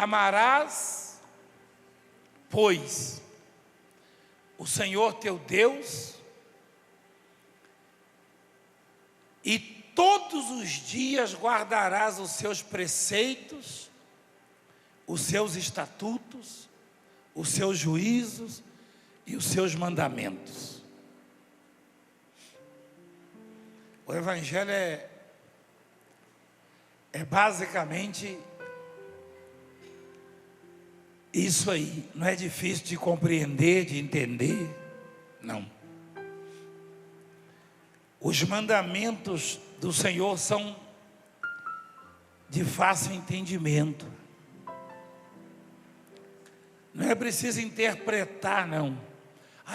Amarás, pois, o Senhor teu Deus, e todos os dias guardarás os seus preceitos, os seus estatutos, os seus juízos e os seus mandamentos. O Evangelho é basicamente isso aí. Não é difícil de compreender, de entender, não. Os mandamentos do Senhor são de fácil entendimento. Não é preciso interpretar, não.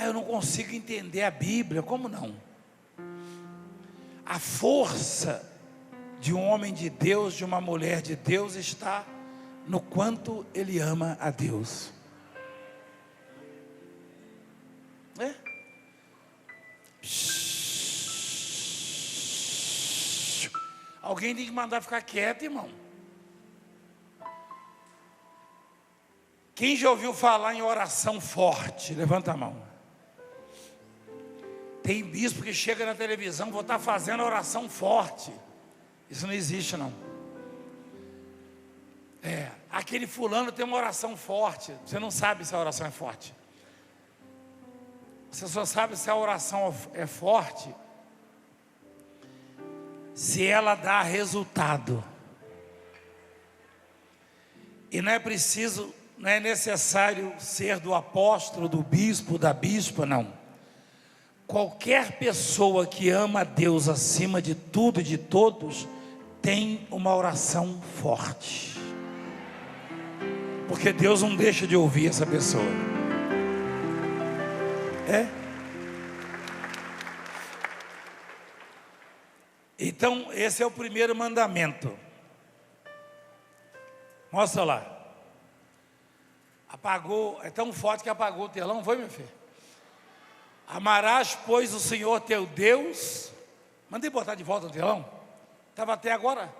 Eu não consigo entender a Bíblia. Como não? A força de um homem de Deus, de uma mulher de Deus, está no quanto ele ama a Deus. Alguém tem que mandar ficar quieto, irmão. Quem já ouviu falar em oração forte? Levanta a mão. Tem bispo que chega na televisão, vou estar fazendo oração forte. Isso não existe, não. Aquele fulano tem uma oração forte. Você não sabe se a oração é forte. Você só sabe se a oração é forte se ela dá resultado. E não é necessário ser do apóstolo, do bispo, da bispa, não. Qualquer pessoa que ama a Deus acima de tudo e de todos tem uma oração forte, porque Deus não deixa de ouvir essa pessoa. Então esse é o primeiro mandamento. Mostra lá. Apagou, é tão forte que apagou o telão, foi, meu filho? Amarás, pois, o Senhor teu Deus. Mandei botar de volta o telão. Estava até agora.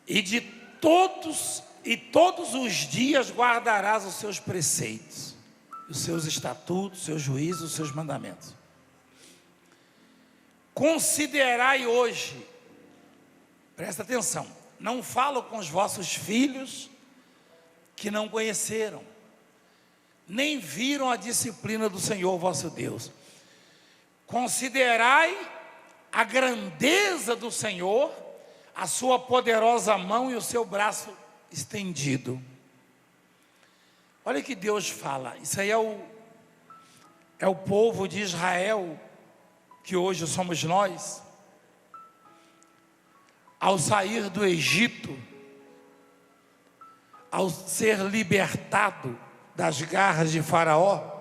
E todos os dias guardarás os seus preceitos, os seus estatutos, os seus juízos, os seus mandamentos. Considerai hoje, presta atenção, não falo com os vossos filhos que não conheceram, nem viram a disciplina do Senhor vosso Deus. Considerai a grandeza do Senhor, a sua poderosa mão e o seu braço estendido. Olha o que Deus fala. Isso aí é o povo de Israel, que hoje somos nós. Ao sair do Egito, ao ser libertado das garras de Faraó,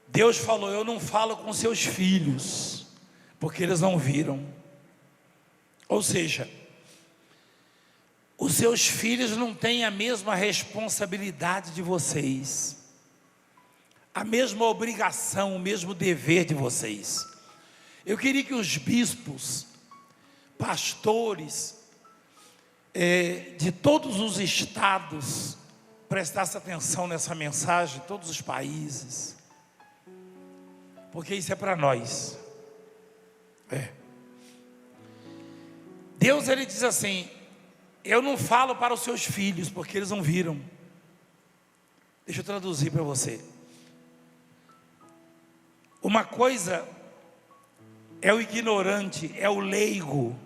Deus falou: eu não falo com seus filhos, porque eles não viram. Ou seja, os seus filhos não têm a mesma responsabilidade de vocês, a mesma obrigação, o mesmo dever de vocês. Eu queria que os bispos, pastores, de todos os estados, prestassem atenção nessa mensagem, todos os países, porque isso é para nós. Deus, ele diz assim: eu não falo para os seus filhos, porque eles não viram. Deixa eu traduzir para você. Uma coisa é o ignorante, é o leigo.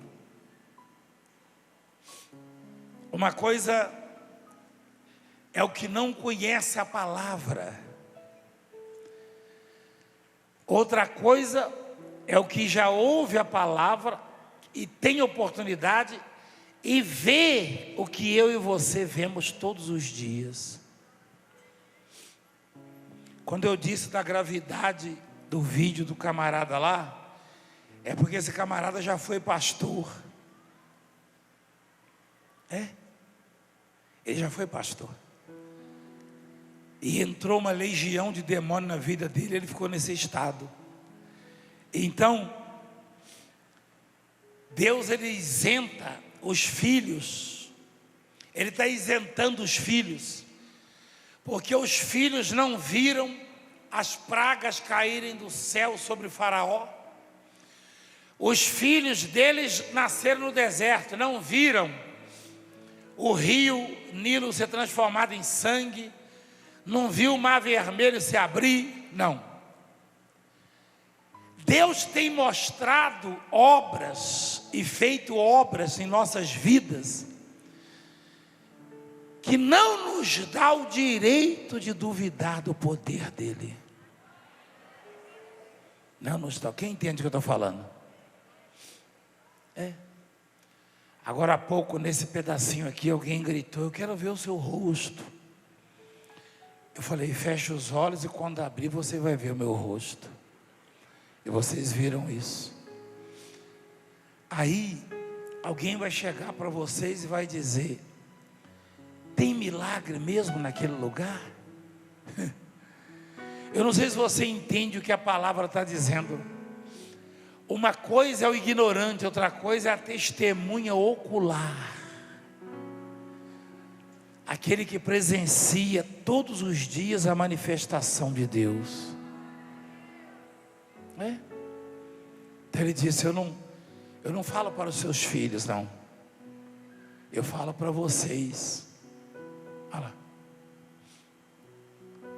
Uma coisa é o que não conhece a palavra. Outra coisa é o que já ouve a palavra e tem oportunidade e vê o que eu e você vemos todos os dias. Quando eu disse da gravidade do vídeo do camarada lá, é porque esse camarada já foi pastor. Ele já foi pastor. E entrou uma legião de demônio na vida dele, ele ficou nesse estado. Então, Deus, ele isenta os filhos Ele está isentando os filhos, porque os filhos não viram as pragas caírem do céu sobre Faraó. Os filhos deles nasceram no deserto, não viram o rio Nilo ser transformado em sangue, não viu o mar vermelho se abrir, não. Deus tem mostrado obras e feito obras em nossas vidas, que não nos dá o direito de duvidar do poder dele. Não nos dá. Quem entende o que eu estou falando? Agora há pouco, nesse pedacinho aqui, alguém gritou: eu quero ver o seu rosto. Eu falei: feche os olhos e quando abrir você vai ver o meu rosto. E vocês viram isso. Aí alguém vai chegar para vocês e vai dizer: tem milagre mesmo naquele lugar? Eu não sei se você entende o que a palavra está dizendo. Uma coisa é o ignorante, outra coisa é a testemunha ocular. Aquele que presencia todos os dias a manifestação de Deus. Então ele disse: eu não falo para os seus filhos, não. Eu falo para vocês. Olha lá.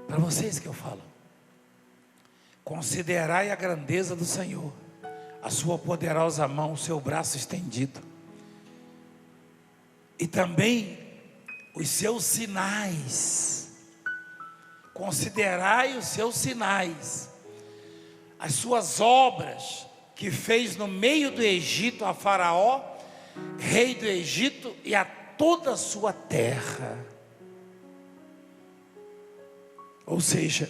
Para vocês que eu falo. Considerai a grandeza do Senhor, a sua poderosa mão, o seu braço estendido, e também os seus sinais. Considerai os seus sinais, as suas obras que fez no meio do Egito a Faraó, rei do Egito, e a toda a sua terra. Ou seja,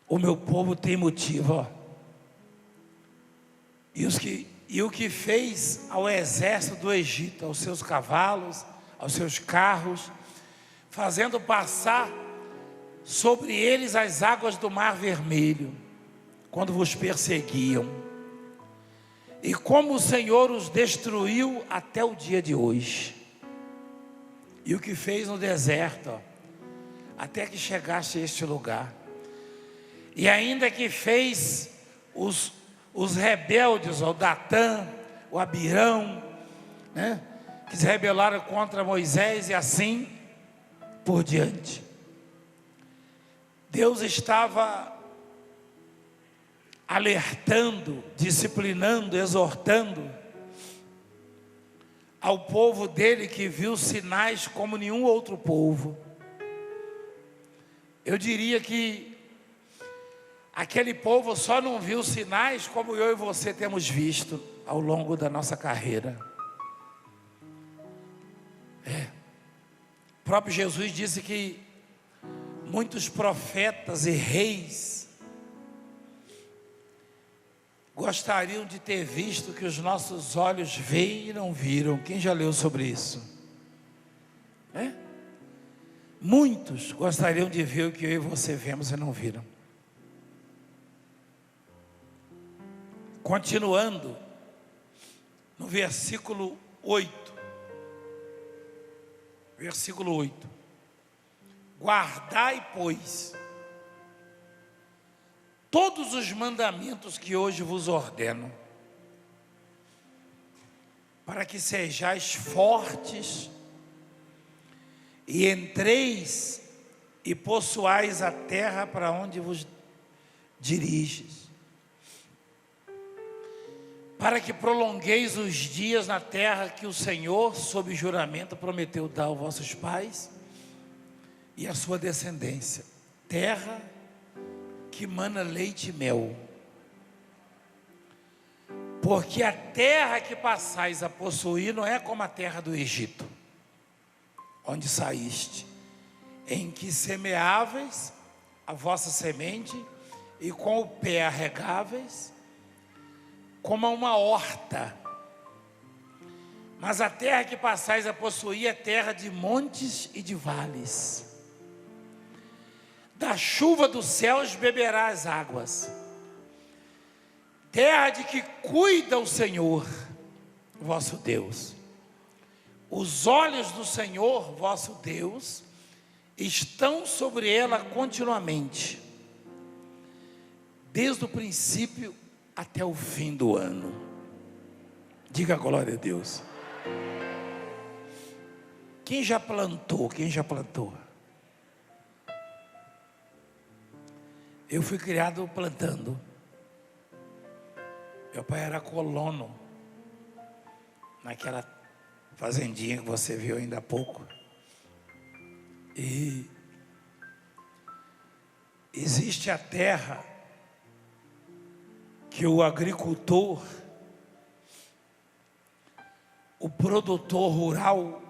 o meu povo tem motivo, ó. E o que fez ao exército do Egito, aos seus cavalos, aos seus carros, fazendo passar sobre eles as águas do Mar Vermelho, quando vos perseguiam, e como o Senhor os destruiu até o dia de hoje. E o que fez no deserto, ó, até que chegaste a este lugar. E ainda que fez os rebeldes, o Datã, o Abirão, né, que se rebelaram contra Moisés, e assim por diante. Deus estava alertando, disciplinando, exortando ao povo dele, que viu sinais como nenhum outro povo. Eu diria que aquele povo só não viu sinais como eu e você temos visto ao longo da nossa carreira. O próprio Jesus disse que muitos profetas e reis gostariam de ter visto o que os nossos olhos veem e não viram. Quem já leu sobre isso? Muitos gostariam de ver o que eu e você vemos e não viram. Continuando, no versículo 8. Versículo 8. Guardai, pois, todos os mandamentos que hoje vos ordeno, para que sejais fortes e entreis e possuais a terra para onde vos diriges, para que prolongueis os dias na terra que o Senhor, sob juramento, prometeu dar aos vossos pais e à sua descendência, terra que mana leite e mel. Porque a terra que passais a possuir não é como a terra do Egito, onde saíste, em que semeáveis a vossa semente e com o pé arregáveis, como a uma horta. Mas a terra que passais a possuir é terra de montes e de vales. Da chuva dos céus beberá as águas. Terra de que cuida o Senhor, vosso Deus. Os olhos do Senhor, vosso Deus, estão sobre ela continuamente, desde o princípio até o fim do ano. Diga glória a Deus. Quem já plantou? Quem já plantou? Eu fui criado plantando. Meu pai era colono naquela fazendinha que você viu ainda há pouco. E existe a terra que o agricultor, o produtor rural,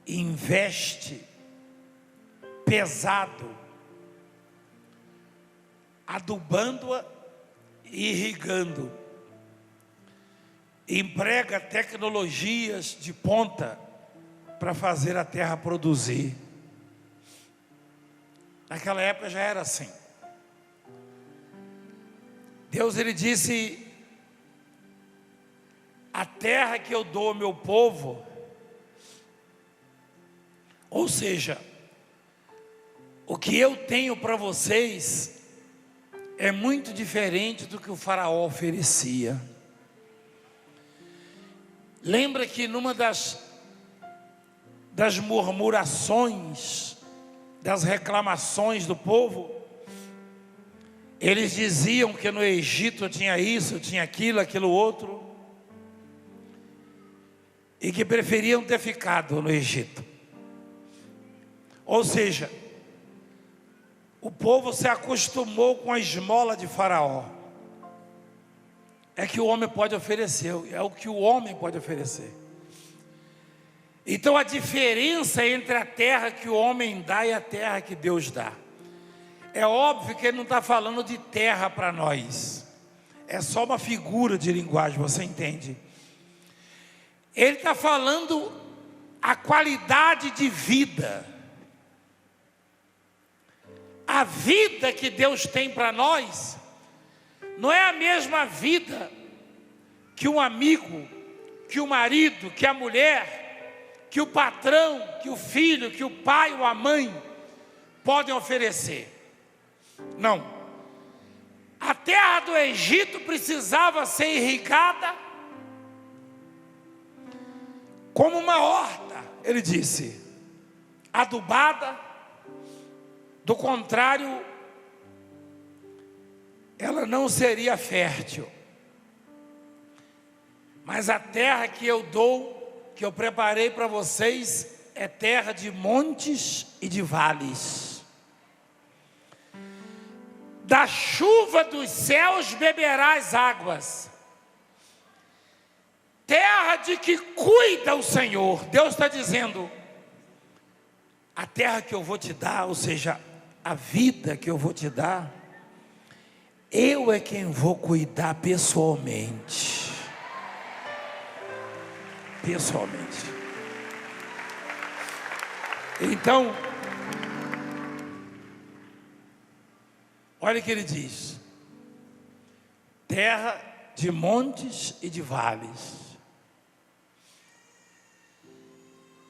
investe pesado, adubando-a e irrigando, emprega tecnologias de ponta para fazer a terra produzir. Naquela época já era assim. Deus, ele disse: a terra que eu dou ao meu povo, ou seja, o que eu tenho para vocês é muito diferente do que o faraó oferecia. Lembra que numa das murmurações, das reclamações do povo, eles diziam que no Egito tinha isso, tinha aquilo, aquilo outro, e que preferiam ter ficado no Egito. Ou seja, o povo se acostumou com a esmola de Faraó. É que o homem pode oferecer, é o que o homem pode oferecer. Então a diferença entre a terra que o homem dá e a terra que Deus dá. É óbvio que ele não está falando de terra para nós. É só uma figura de linguagem, você entende? Ele está falando a qualidade de vida. A vida que Deus tem para nós não é a mesma vida que um amigo, que o marido, que a mulher, que o patrão, que o filho, que o pai ou a mãe podem oferecer. Não. A terra do Egito precisava ser irrigada como uma horta, ele disse, adubada. Do contrário, ela não seria fértil. Mas a terra que eu dou, que eu preparei para vocês, é terra de montes e de vales. Da chuva dos céus beberás águas. Terra de que cuida o Senhor. Deus está dizendo, a terra que eu vou te dar, ou seja, a vida que eu vou te dar, eu é quem vou cuidar pessoalmente. Pessoalmente. Então, olha o que ele diz: terra de montes e de vales,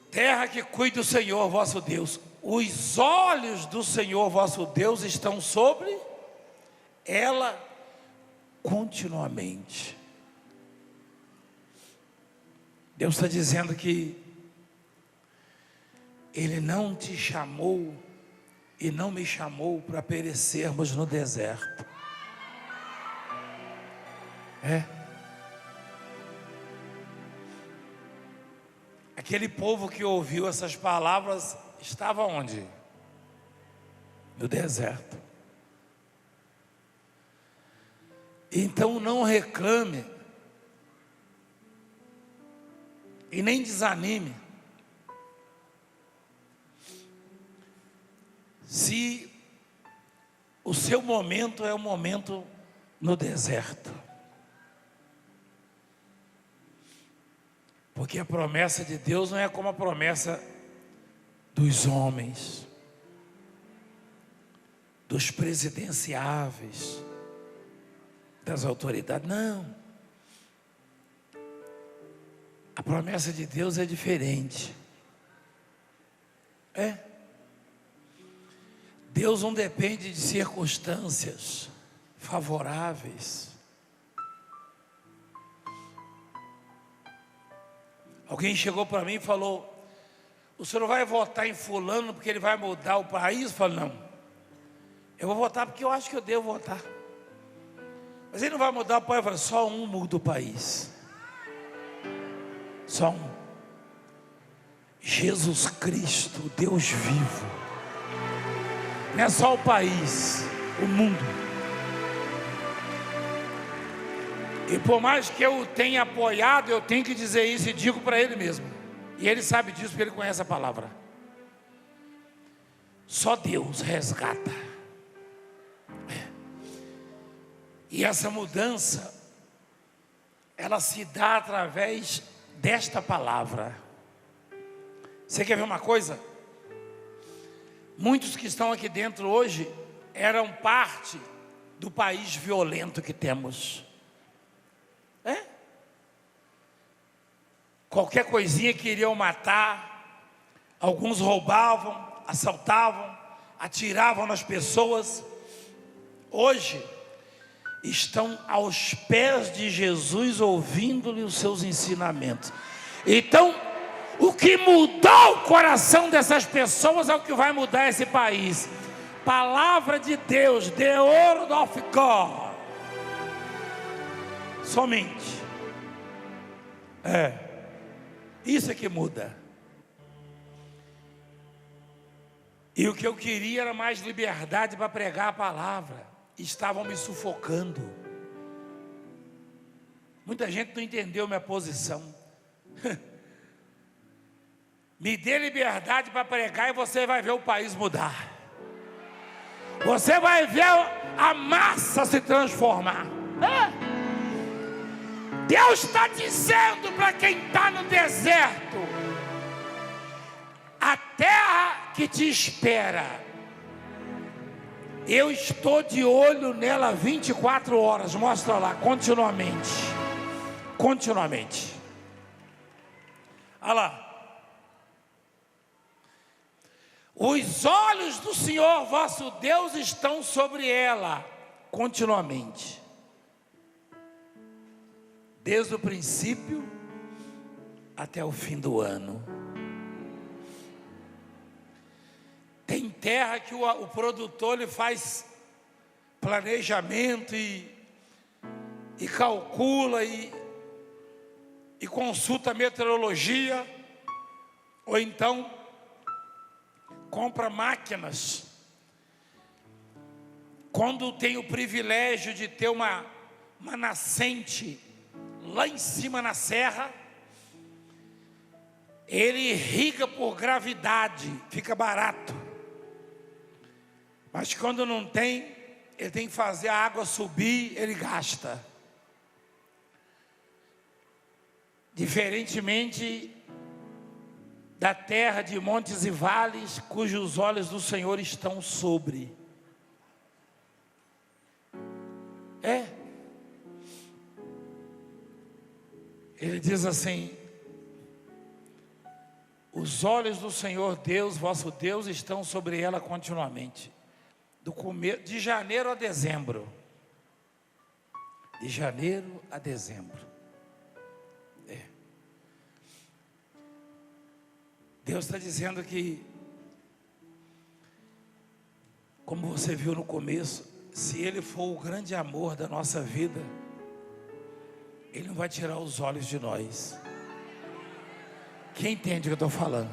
terra que cuida o Senhor vosso Deus. Os olhos do Senhor vosso Deus estão sobre ela continuamente. Deus está dizendo que Ele não te chamou e não me chamou para perecermos no deserto. Aquele povo que ouviu essas palavras estava onde? No deserto. Então não reclame e nem desanime se o seu momento é um momento no deserto. Porque a promessa de Deus não é como a promessa dos homens, dos presidenciáveis, das autoridades. Não. A promessa de Deus é diferente. Deus não depende de circunstâncias favoráveis. Alguém chegou para mim e falou: o senhor vai votar em fulano porque ele vai mudar o país? Eu falei: não, eu vou votar porque eu acho que eu devo votar. Mas ele não vai mudar o país. Eu falei: só um muda o país. Só um. Jesus Cristo, Deus vivo. Não é só o país, o mundo. E por mais que eu tenha apoiado, eu tenho que dizer isso e digo para ele mesmo. E ele sabe disso porque ele conhece a palavra. Só Deus resgata. E essa mudança, ela se dá através desta palavra. Você quer ver uma coisa? Muitos que estão aqui dentro hoje eram parte do país violento que temos. Qualquer coisinha queriam matar. Alguns roubavam, assaltavam, atiravam nas pessoas. Hoje estão aos pés de Jesus, ouvindo-lhe os seus ensinamentos. Então, o que mudou o coração dessas pessoas é o que vai mudar esse país. Palavra de Deus, the word of God. Somente. Isso é que muda. E o que eu queria era mais liberdade para pregar a palavra. Estavam me sufocando. Muita gente não entendeu minha posição. Me dê liberdade para pregar e você vai ver o país mudar. Você vai ver a massa se transformar. Deus está dizendo para quem está no deserto: a terra que te espera, eu estou de olho nela 24 horas. Mostra lá, continuamente. Continuamente. Olha lá. Os olhos do Senhor vosso Deus estão sobre ela, continuamente. Desde o princípio até o fim do ano. Tem terra que o produtor ele faz planejamento e calcula e consulta a meteorologia, ou então compra máquinas. Quando tem o privilégio de ter uma nascente lá em cima na serra, ele irriga por gravidade, fica barato. Mas quando não tem, ele tem que fazer a água subir, ele gasta. Diferentemente da terra de montes e vales, cujos olhos do Senhor estão sobre. Ele diz assim: os olhos do Senhor Deus, vosso Deus, estão sobre ela continuamente. De janeiro a dezembro. De janeiro a dezembro. Deus está dizendo que, como você viu no começo, se Ele for o grande amor da nossa vida, Ele não vai tirar os olhos de nós. Quem entende o que eu estou falando?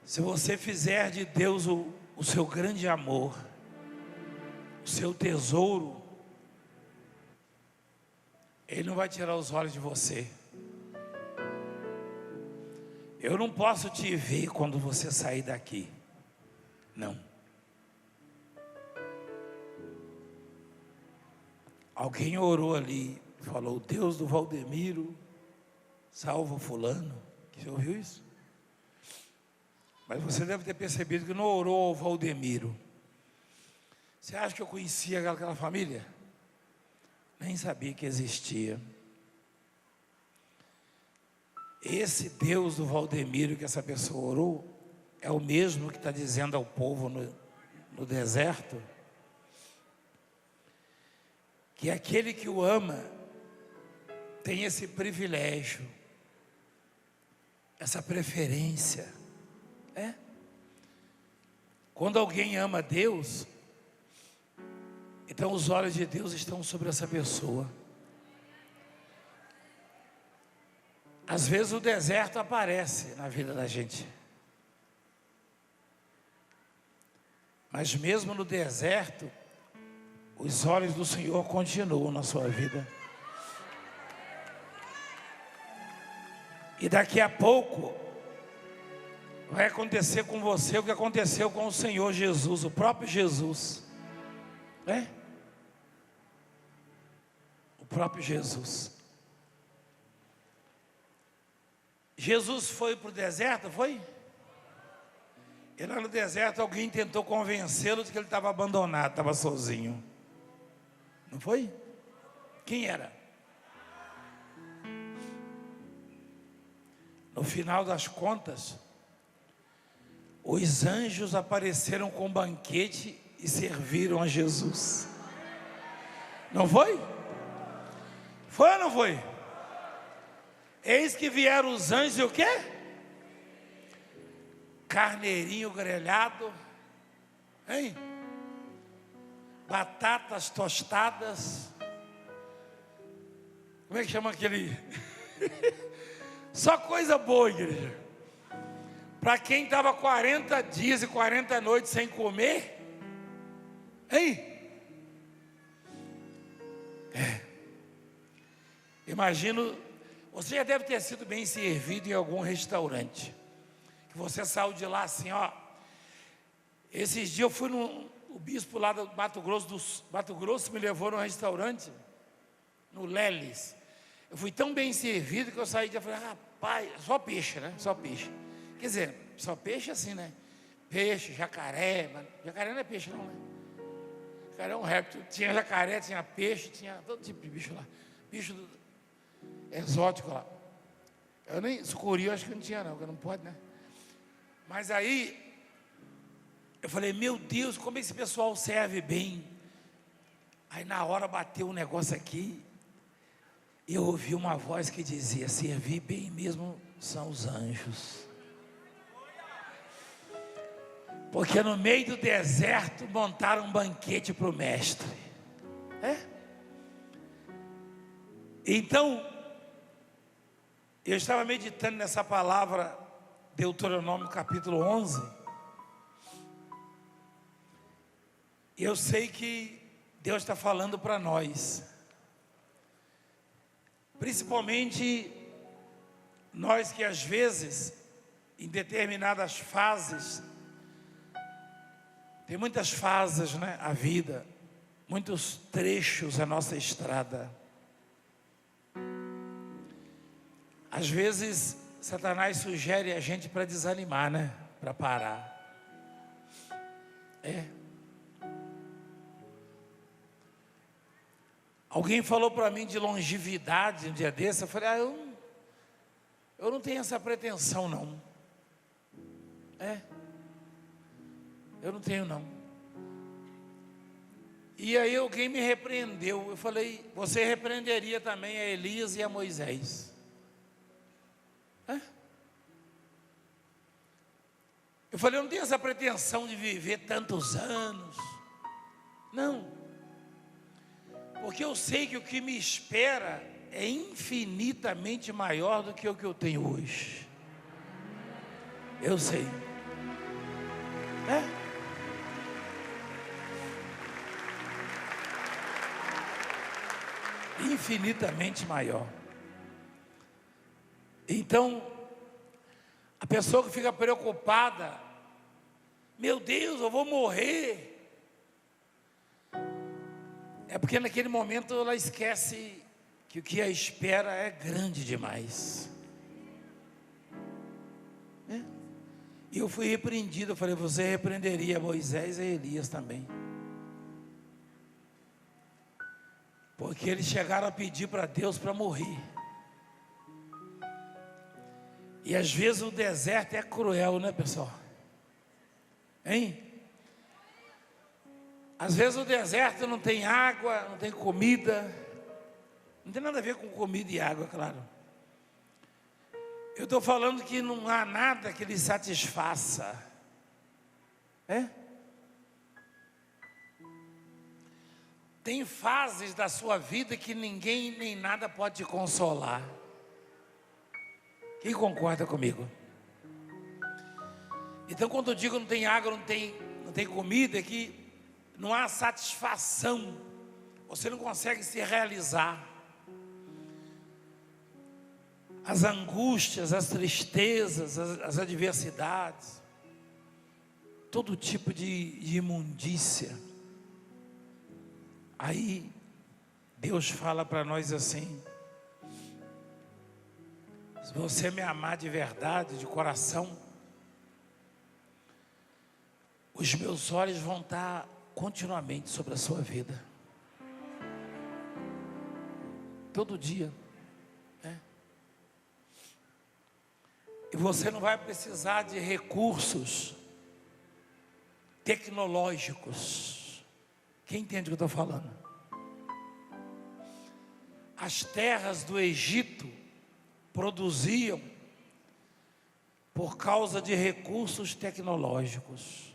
Se você fizer de Deus o seu grande amor, o seu tesouro, Ele não vai tirar os olhos de você. Eu não posso te ver quando você sair daqui. Não. Alguém orou ali, falou: Deus do Valdemiro, salva o fulano. Você ouviu isso? Mas você deve ter percebido que não orou ao Valdemiro. Você acha que eu conhecia aquela família? Nem sabia que existia. Esse Deus do Valdemiro que essa pessoa orou é o mesmo que está dizendo ao povo no deserto que aquele que o ama tem esse privilégio, essa preferência. Quando alguém ama Deus, então os olhos de Deus estão sobre essa pessoa. Às vezes o deserto aparece na vida da gente, mas mesmo no deserto, os olhos do Senhor continuam na sua vida. E daqui a pouco vai acontecer com você o que aconteceu com o Senhor Jesus, o próprio Jesus, o próprio Jesus. Jesus foi para o deserto, foi? E lá no deserto alguém tentou convencê-lo de que ele estava abandonado, estava sozinho. Não foi? Quem era? No final das contas, os anjos apareceram com banquete e serviram a Jesus. Não foi? Foi ou não foi? Eis que vieram os anjos e o quê? Carneirinho grelhado, hein? Batatas tostadas. Como é que chama aquele? Só coisa boa, igreja. Para quem estava 40 dias e 40 noites sem comer, hein? Imagino, você já deve ter sido bem servido em algum restaurante, que você saiu de lá assim, ó. Esses dias eu fui o bispo lá do Mato Grosso me levou num restaurante, no Leles. Eu fui tão bem servido que eu saí de lá e falei, rapaz, só peixe, né? Só peixe. Quer dizer, só peixe assim, né? Peixe, jacaré, mas jacaré não é peixe não, né? Jacaré é um réptil. Tinha jacaré, tinha peixe, tinha todo tipo de bicho lá. Bicho exótico lá. Eu nem, sucuri, eu acho que não tinha não, porque não pode, né? Mas aí, eu falei, meu Deus, como esse pessoal serve bem. Aí na hora bateu um negócio aqui, e eu ouvi uma voz que dizia, servir bem mesmo são os anjos. Porque no meio do deserto montaram um banquete para o mestre. Então, eu estava meditando nessa palavra, Deuteronômio capítulo 11. E eu sei que Deus está falando para nós. Principalmente nós que às vezes, em determinadas fases, tem muitas fases, né? A vida, muitos trechos a nossa estrada. Às vezes, Satanás sugere a gente para desanimar, né? Para parar. Alguém falou para mim de longevidade um dia desse. Eu falei, eu não tenho essa pretensão não. Eu não tenho não. E aí alguém me repreendeu. Eu falei, você repreenderia também a Elias e a Moisés. Eu falei, eu não tenho essa pretensão de viver tantos anos. Não. Porque eu sei que o que me espera é infinitamente maior do que o que eu tenho hoje. Eu sei. Infinitamente maior. Então, a pessoa que fica preocupada, meu Deus, eu vou morrer. É porque naquele momento ela esquece que o que a espera é grande demais. E eu fui repreendido, eu falei, você repreenderia Moisés e Elias também. Porque eles chegaram a pedir para Deus para morrer. E às vezes o deserto é cruel, né, pessoal? Hein? Às vezes o deserto não tem água, não tem comida. Não tem nada a ver com comida e água, claro. Eu estou falando que não há nada que lhe satisfaça. É? Tem fases da sua vida que ninguém nem nada pode te consolar. Quem concorda comigo? Então, quando eu digo não tem água, não tem comida, é que não há satisfação. Você não consegue se realizar. As angústias, as tristezas, as adversidades, todo tipo de imundícia. Aí, Deus fala para nós assim: se você me amar de verdade, de coração, os meus olhos vão estar continuamente sobre a sua vida. Todo dia. E você não vai precisar de recursos tecnológicos. Quem entende o que eu estou falando? As terras do Egito produziam por causa de recursos tecnológicos,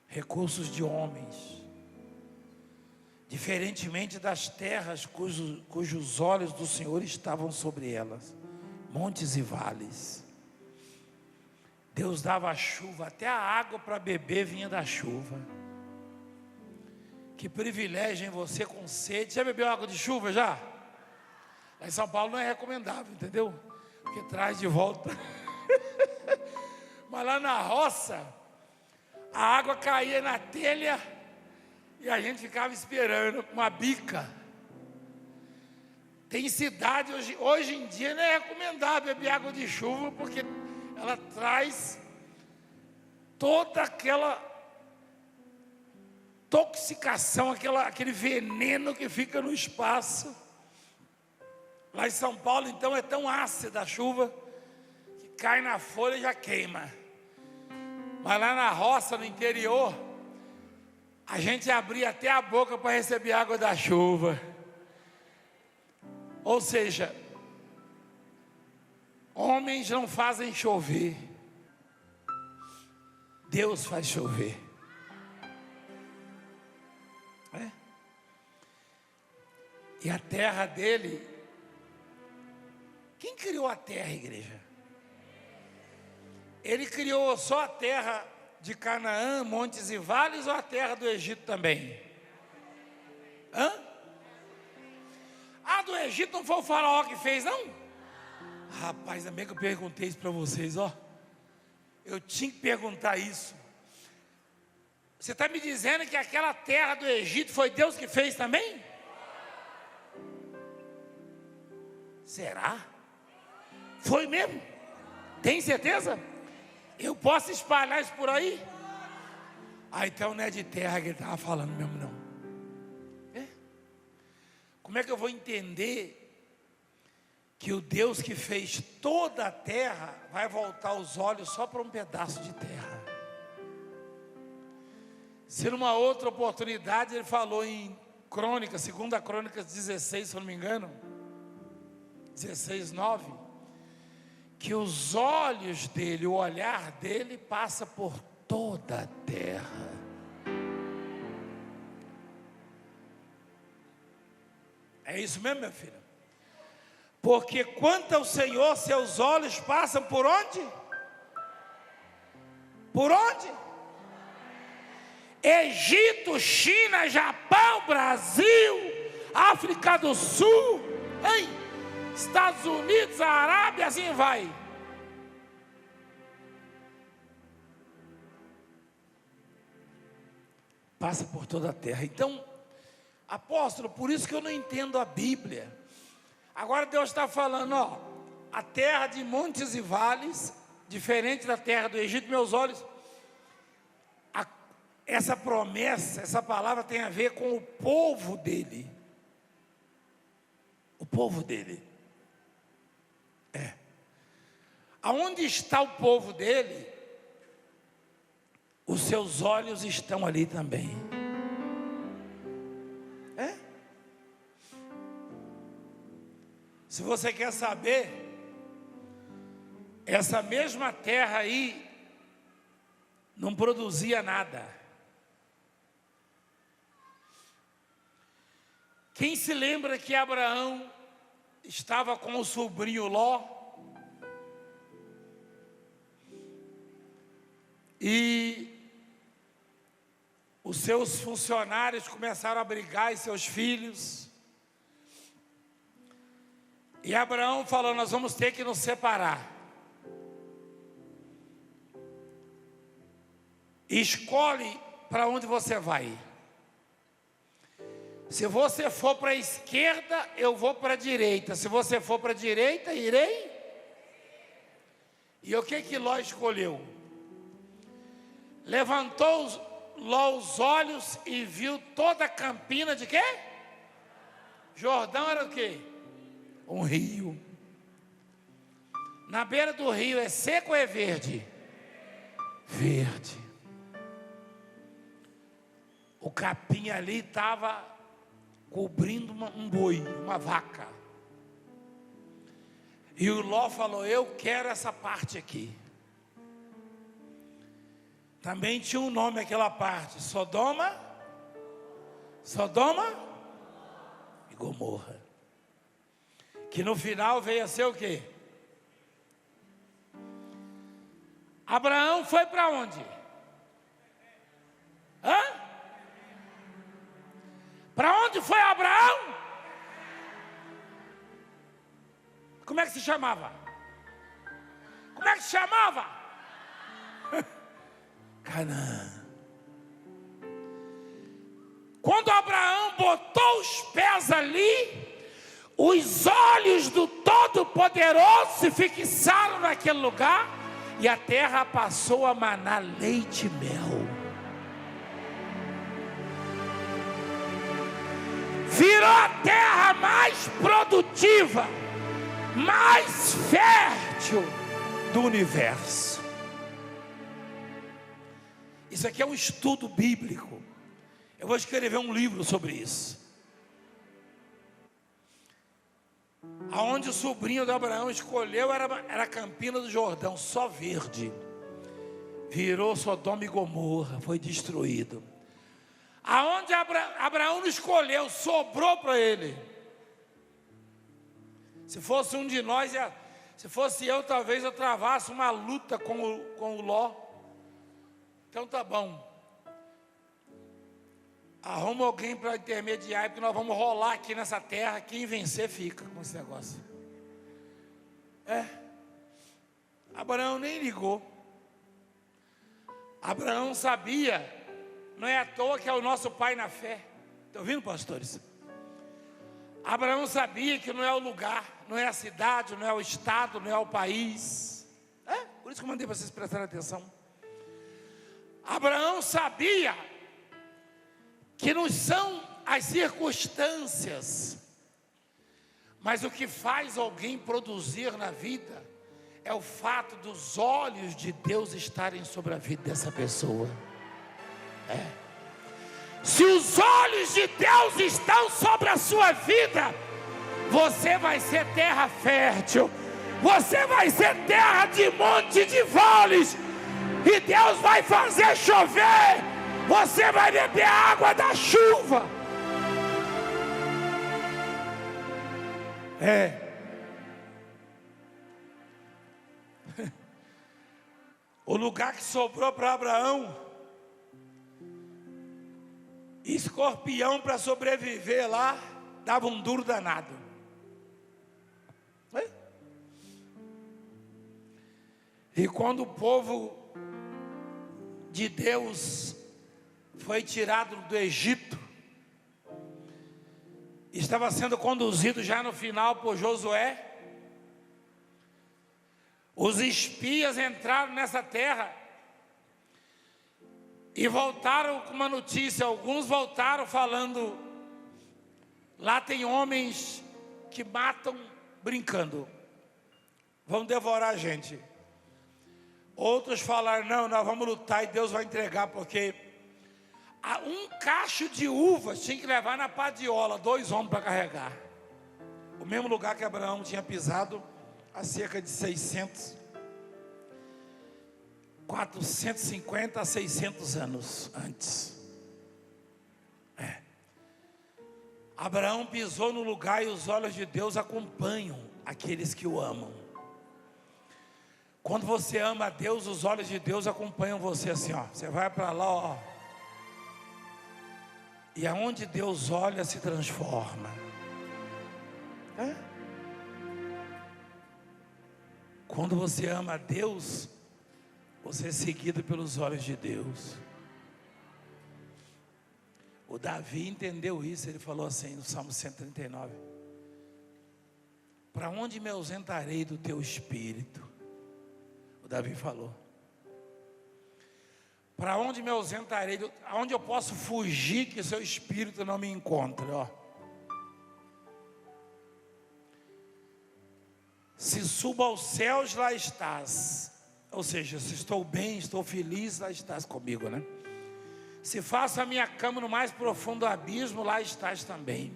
recursos de homens, diferentemente das terras cujos olhos do Senhor estavam sobre elas, montes e vales. Deus dava a chuva, até a água para beber vinha da chuva. Que privilégio em você com sede. Já bebeu água de chuva já? Lá em São Paulo não é recomendável, entendeu? Porque traz de volta. Mas lá na roça, a água caía na telha e a gente ficava esperando com uma bica. Tem cidade, hoje em dia não é recomendável beber água de chuva, porque ela traz toda aquela intoxicação, aquele veneno que fica no espaço. Lá em São Paulo, então, é tão ácida a chuva que cai na folha e já queima. Mas lá na roça, no interior, a gente abria até a boca para receber água da chuva. Ou seja, homens não fazem chover, Deus faz chover. É? E a terra dele, quem criou a terra, igreja? Ele criou só a terra de Canaã, montes e vales, ou a terra do Egito também? Hã? A do Egito não foi o faraó que fez, não? Rapaz, também que eu perguntei isso para vocês, ó. Eu tinha que perguntar isso. Você está me dizendo que aquela terra do Egito foi Deus que fez também? Será? Foi mesmo? Tem certeza? Eu posso espalhar isso por aí? Ah, então não é de terra que ele estava falando mesmo, não. É? Como é que eu vou entender que o Deus que fez toda a terra vai voltar os olhos só para um pedaço de terra? Se numa outra oportunidade ele falou em Crônicas, 2 Crônicas 16, se eu não me engano, 16:9, que os olhos dele, o olhar dele passa por toda a terra. É isso mesmo, minha filha? Porque quanto ao Senhor, seus olhos passam por onde? Por onde? Egito, China, Japão, Brasil, África do Sul, hein? Estados Unidos, Arábia, assim vai. Passa por toda a terra. Então, apóstolo, por isso que eu não entendo a Bíblia. Agora Deus está falando, ó, a terra de montes e vales, diferente da terra do Egito, meus olhos. Essa promessa, essa palavra tem a ver com o povo dele. O povo dele. aonde está o povo dele, os seus olhos estão ali também. Se você quer saber, essa mesma terra aí não produzia nada. Quem se lembra que Abraão estava com o sobrinho Ló? E os seus funcionários começaram a brigar e seus filhos. E Abraão falou: nós vamos ter que nos separar. Escolhe para onde você vai. Se você for para a esquerda, eu vou para a direita. Se você for para a direita, irei. E o que Ló escolheu? Levantou Ló os olhos e viu toda a campina de quê? Jordão era o quê? Um rio. Na beira do rio é seco ou é verde? Verde. O capim ali estava cobrindo um boi, uma vaca. E o Ló falou: eu quero essa parte aqui. Também tinha um nome aquela parte: Sodoma e Gomorra. Que no final veio a ser o quê? Abraão foi para onde? Para onde foi Abraão? Como é que se chamava? Como é que se chamava? Canaã. Quando Abraão botou os pés ali, os olhos do Todo-Poderoso se fixaram naquele lugar e a terra passou a manar leite e mel. Virou a terra mais produtiva, mais fértil do universo. Isso aqui é um estudo bíblico. Eu vou escrever um livro sobre isso. Aonde o sobrinho de Abraão escolheu era a campina do Jordão, só verde. Virou Sodoma e Gomorra, foi destruído. Aonde Abraão não escolheu, sobrou para ele. Se fosse um de nós, se fosse eu, talvez eu travasse uma luta com o Ló. Então tá bom. Arruma alguém para intermediar, porque nós vamos rolar aqui nessa terra. Quem vencer fica com esse negócio. Abraão nem ligou. Abraão sabia. Não é à toa que é o nosso pai na fé. Estão ouvindo, pastores? Abraão sabia que não é o lugar, não é a cidade, não é o estado, não é o país. Por isso que eu mandei vocês prestarem atenção. Abraão sabia que não são as circunstâncias, mas o que faz alguém produzir na vida é o fato dos olhos de Deus estarem sobre a vida dessa pessoa. Se os olhos de Deus estão sobre a sua vida, você vai ser terra fértil, você vai ser terra de monte de vales, e Deus vai fazer chover, você vai beber a água da chuva. O lugar que sobrou para Abraão, escorpião para sobreviver lá, dava um duro danado. E quando o povo de Deus foi tirado do Egito, estava sendo conduzido já no final por Josué, os espias entraram nessa terra e voltaram com uma notícia. Alguns voltaram falando: lá tem homens que matam brincando, vão devorar a gente. Outros falaram, não, nós vamos lutar e Deus vai entregar, porque um cacho de uvas tinha que levar na padiola, 2 homens para carregar. O mesmo lugar que Abraão tinha pisado há cerca de 450 a 600 anos antes. Abraão pisou no lugar e os olhos de Deus acompanham aqueles que o amam. Quando você ama a Deus, os olhos de Deus acompanham você assim, ó. Você vai para lá, ó. E aonde Deus olha se transforma. Quando você ama a Deus, você é seguido pelos olhos de Deus. O Davi entendeu isso, ele falou assim no Salmo 139: para onde me ausentarei do teu espírito? O Davi falou: para onde me ausentarei, aonde eu posso fugir que seu espírito não me encontre? Ó. Se subo aos céus, lá estás. Ou seja, se estou bem, estou feliz, lá estás comigo, né? Se faço a minha cama no mais profundo abismo, lá estás também.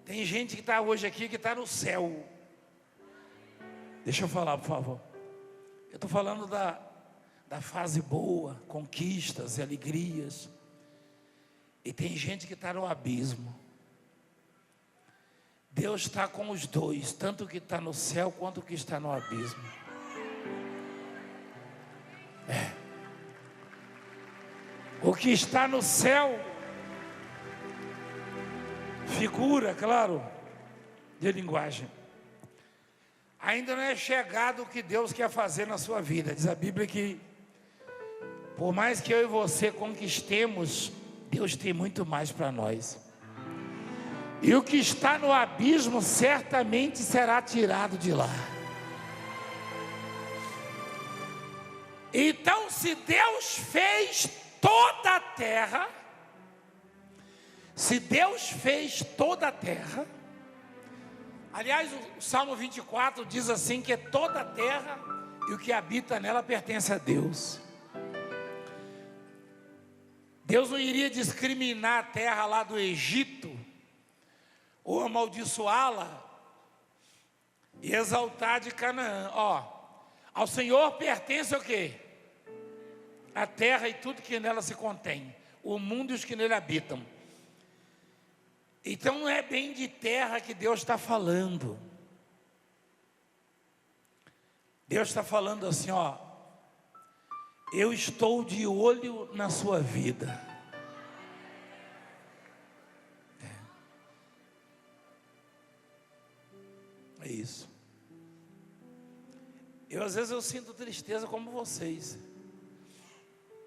Tem gente que está hoje aqui, que está no céu. Deixa eu falar, por favor. Eu estou falando da fase boa, conquistas e alegrias. E tem gente que está no abismo. Deus está com os dois, tanto o que está no céu quanto o que está no abismo. O que está no céu, figura, claro, de linguagem, ainda não é chegado o que Deus quer fazer na sua vida. Diz a Bíblia que, por mais que eu e você conquistemos, Deus tem muito mais para nós. E o que está no abismo certamente será tirado de lá. Então, se Deus fez toda a terra, se Deus fez toda a terra, aliás, o Salmo 24 diz assim, que toda a terra e o que habita nela pertence a Deus. Deus não iria discriminar a terra lá do Egito, ou amaldiçoá-la e exaltar de Canaã. Ó, ao Senhor pertence o quê? A terra e tudo que nela se contém, o mundo e os que nele habitam. Então não é bem de terra que Deus está falando. Deus está falando assim, ó: eu estou de olho na sua vida. É isso. Às vezes eu sinto tristeza como vocês,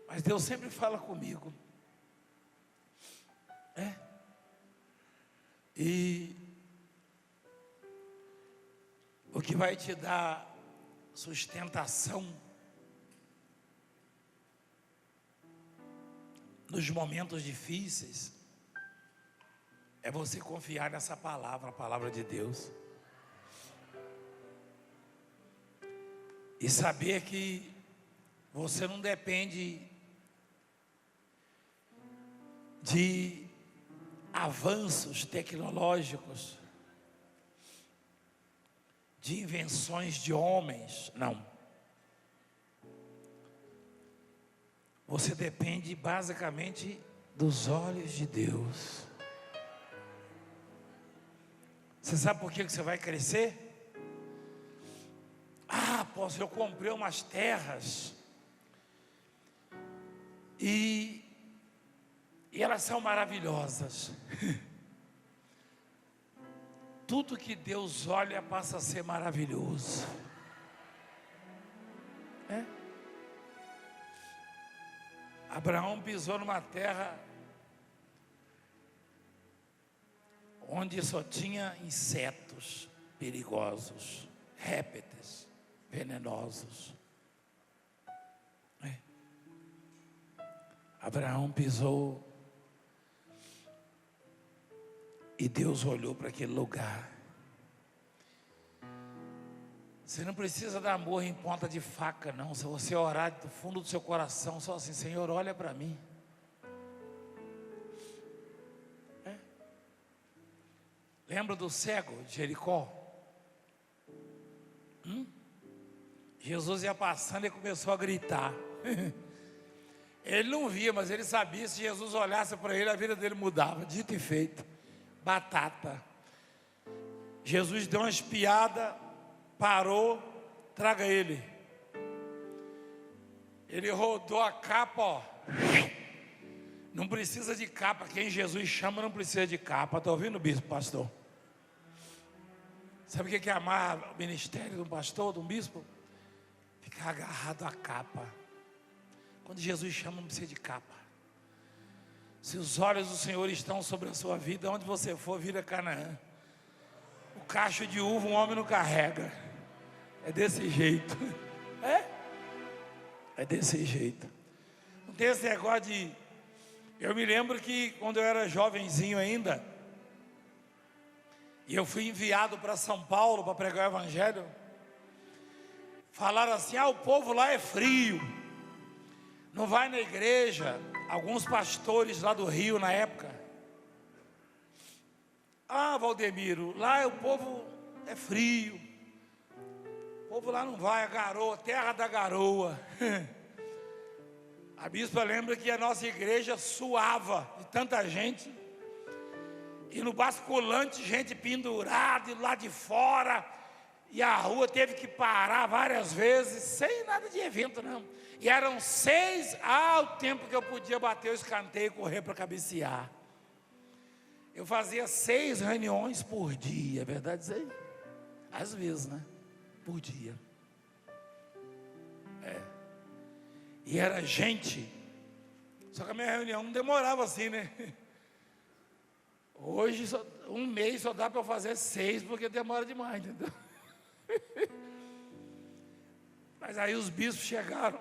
mas Deus sempre fala comigo. E o que vai te dar sustentação nos momentos difíceis é você confiar nessa palavra, a palavra de Deus. E saber que você não depende de avanços tecnológicos, de invenções de homens, não. Você depende basicamente dos olhos de Deus. Você sabe por que você vai crescer? Apóstolo, eu comprei umas terras e elas são maravilhosas. Tudo que Deus olha passa a ser maravilhoso. Abraão pisou numa terra onde só tinha insetos perigosos, répteis venenosos. Abraão pisou e Deus olhou para aquele lugar Você não precisa dar amor em ponta de faca, não. Se você orar do fundo do seu coração, só assim: Senhor, olha para mim. Lembra do cego de Jericó? Jesus ia passando e começou a gritar. Ele não via, mas ele sabia que se Jesus olhasse para ele, a vida dele mudava. Dito e feito. Batata. Jesus deu uma espiada, parou, traga ele. Ele rodou a capa, ó. Não precisa de capa. Quem Jesus chama não precisa de capa. Está ouvindo, bispo, pastor? Sabe o que é amar o ministério de um pastor, de um bispo? Ficar agarrado à capa. Quando Jesus chama, não precisa de capa. Se os olhos do Senhor estão sobre a sua vida, onde você for, vira Canaã. O cacho de uva um homem não carrega. É desse jeito. É desse jeito. Não tem esse negócio de... Eu me lembro que quando eu era jovenzinho ainda, e eu fui enviado para São Paulo para pregar o evangelho, falaram assim: o povo lá é frio, não vai na igreja. Alguns pastores lá do Rio na época: Valdemiro, lá o povo é frio, o povo lá não vai, a garoa, terra da garoa. A bispa lembra que a nossa igreja suava de tanta gente, e no basculante gente pendurada, e lá de fora, e a rua teve que parar várias vezes, sem nada de evento não. E eram 6, o tempo que eu podia bater o escanteio e correr para cabecear. Eu fazia 6 reuniões por dia, é verdade isso aí? Às vezes, né? Por dia. E era gente. Só que a minha reunião não demorava assim, né? Hoje, um mês só dá para fazer 6, porque demora demais, entendeu? Mas aí os bispos chegaram.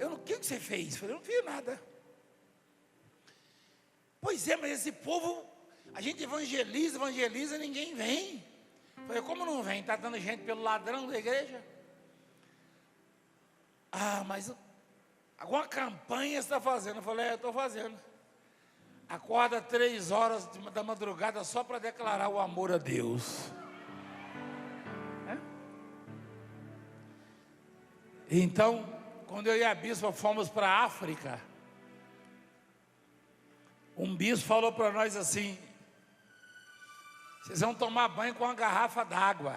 O que você fez? Eu falei: eu não fiz nada. Pois é, mas esse povo, a gente evangeliza, ninguém vem. Eu falei: como não vem? Está dando gente pelo ladrão da igreja? Mas alguma campanha você está fazendo? Eu falei: eu estou fazendo. Acorda 3 horas da madrugada só para declarar o amor a Deus. Então, quando eu e a bispa fomos para a África, um bispo falou para nós assim: vocês vão tomar banho com uma garrafa d'água.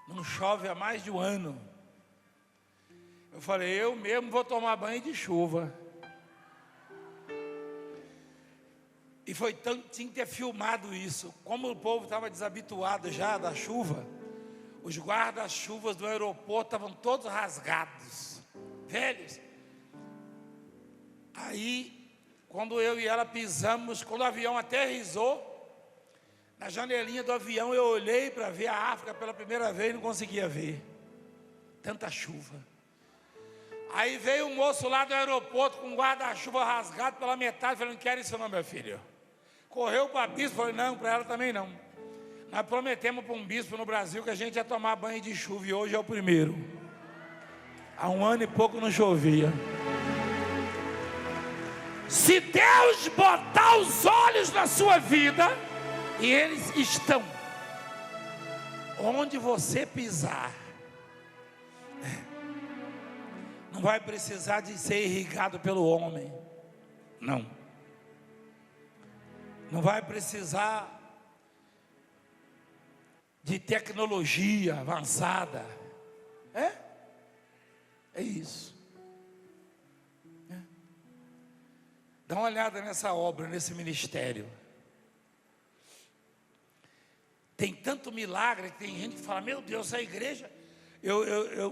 Não chove há mais de 1 ano. Eu falei: eu mesmo vou tomar banho de chuva. E tinha que ter filmado isso. Como o povo estava desabituado já da chuva, os guarda-chuvas do aeroporto estavam todos rasgados, velhos. Aí, quando eu e ela pisamos, quando o avião aterrissou, na janelinha do avião eu olhei para ver a África pela primeira vez e não conseguia ver. Tanta chuva. Aí veio um moço lá do aeroporto com um guarda-chuva rasgado pela metade, falando: não quero isso não, meu filho. Correu para a bispo, falei: não, para ela também não. Nós prometemos para um bispo no Brasil que a gente ia tomar banho de chuva, e hoje é o primeiro. Há 1 ano e pouco não chovia. Se Deus botar os olhos na sua vida, e eles estão onde você pisar, não vai precisar de ser irrigado pelo homem, não vai precisar de tecnologia avançada. É isso. Dá uma olhada nessa obra, nesse ministério. Tem tanto milagre que tem gente que fala: meu Deus, essa igreja...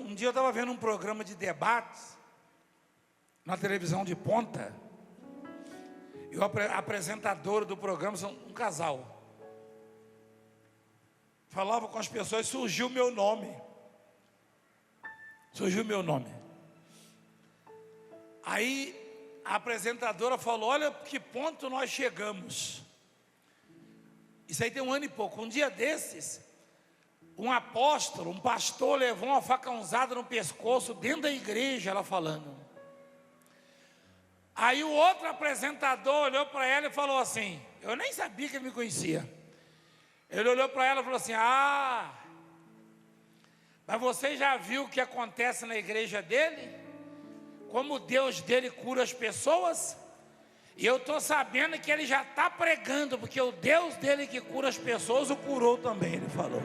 um dia eu estava vendo um programa de debates na televisão de ponta, e o apresentador do programa, um casal, falava com as pessoas, surgiu meu nome. Aí a apresentadora falou: olha que ponto nós chegamos. Isso aí tem 1 ano e pouco. Um dia desses, um apóstolo, um pastor levou uma facãozada no pescoço dentro da igreja, ela falando. Aí o outro apresentador olhou para ela e falou assim, eu nem sabia que ele me conhecia. Ele olhou para ela e falou assim, mas você já viu o que acontece na igreja dele? Como o Deus dele cura as pessoas? E eu estou sabendo que ele já está pregando, porque o Deus dele que cura as pessoas o curou também, ele falou.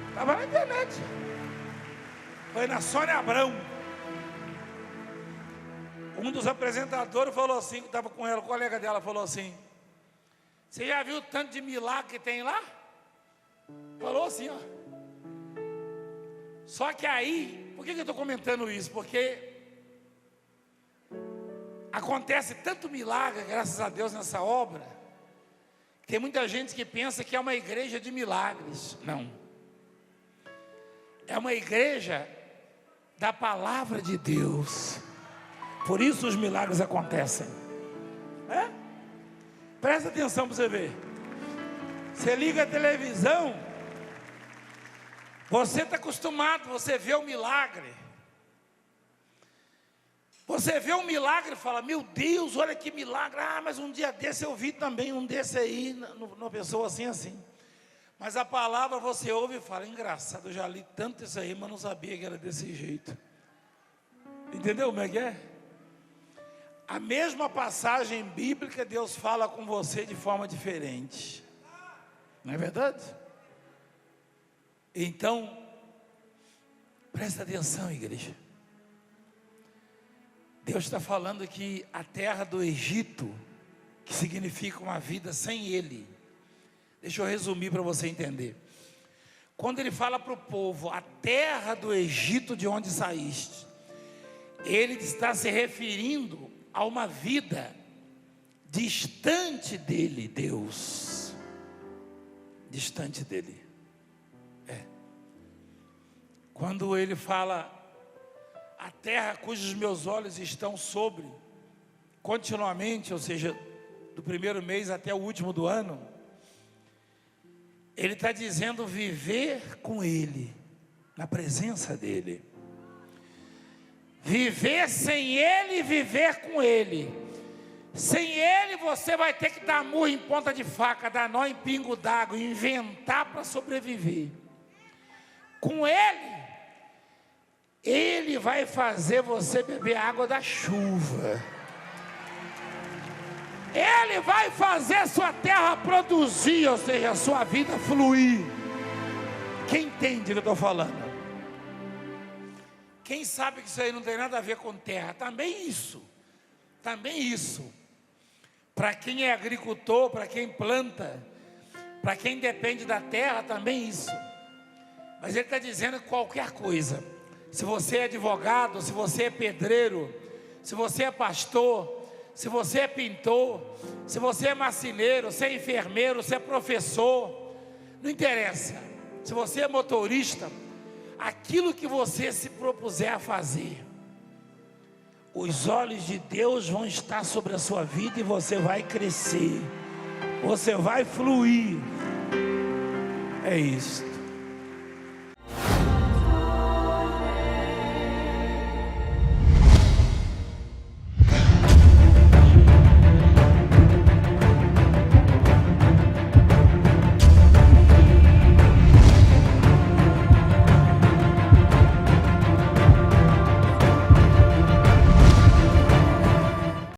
Estava na internet. Foi na Sônia Abrão. Um dos apresentadores falou assim, que estava com ela, o colega dela falou assim, você já viu o tanto de milagre que tem lá? Falou assim, ó. Só que aí, por que eu estou comentando isso? Porque acontece tanto milagre, graças a Deus, nessa obra, que tem muita gente que pensa que é uma igreja de milagres. Não. É uma igreja da palavra de Deus. Por isso os milagres acontecem. Presta atenção para você ver. Você liga a televisão, você está acostumado, você vê o milagre. Você vê um milagre e fala, meu Deus, olha que milagre. Mas um dia desse eu vi também um desse aí, numa pessoa assim. Mas a palavra você ouve e fala, engraçado, eu já li tanto isso aí, mas não sabia que era desse jeito. Entendeu como é que é? A mesma passagem bíblica, Deus fala com você de forma diferente. Não é verdade? Então, presta atenção, igreja. Deus está falando que a terra do Egito, que significa uma vida sem Ele. Deixa eu resumir para você entender. Quando Ele fala para o povo, a terra do Egito de onde saíste, Ele está se referindo a uma vida distante dEle, Deus. Distante dEle. Quando Ele fala, a terra cujos meus olhos estão sobre, continuamente, ou seja, do primeiro mês até o último do ano, Ele está dizendo viver com Ele, na presença dEle. Viver sem Ele e viver com Ele. Sem Ele você vai ter que dar murro em ponta de faca, dar nó em pingo d'água, inventar para sobreviver. Com Ele vai fazer você beber água da chuva. Ele vai fazer a sua terra produzir, ou seja, a sua vida fluir. Quem entende o que eu estou falando? Quem sabe que isso aí não tem nada a ver com terra? Também isso. Para quem é agricultor, para quem planta, para quem depende da terra, também isso. Mas Ele está dizendo qualquer coisa. Se você é advogado, se você é pedreiro, se você é pastor, se você é pintor, se você é marceneiro, se é enfermeiro, se é professor, não interessa. Se você é motorista, aquilo que você se propuser a fazer, os olhos de Deus vão estar sobre a sua vida e você vai crescer, você vai fluir. É isso.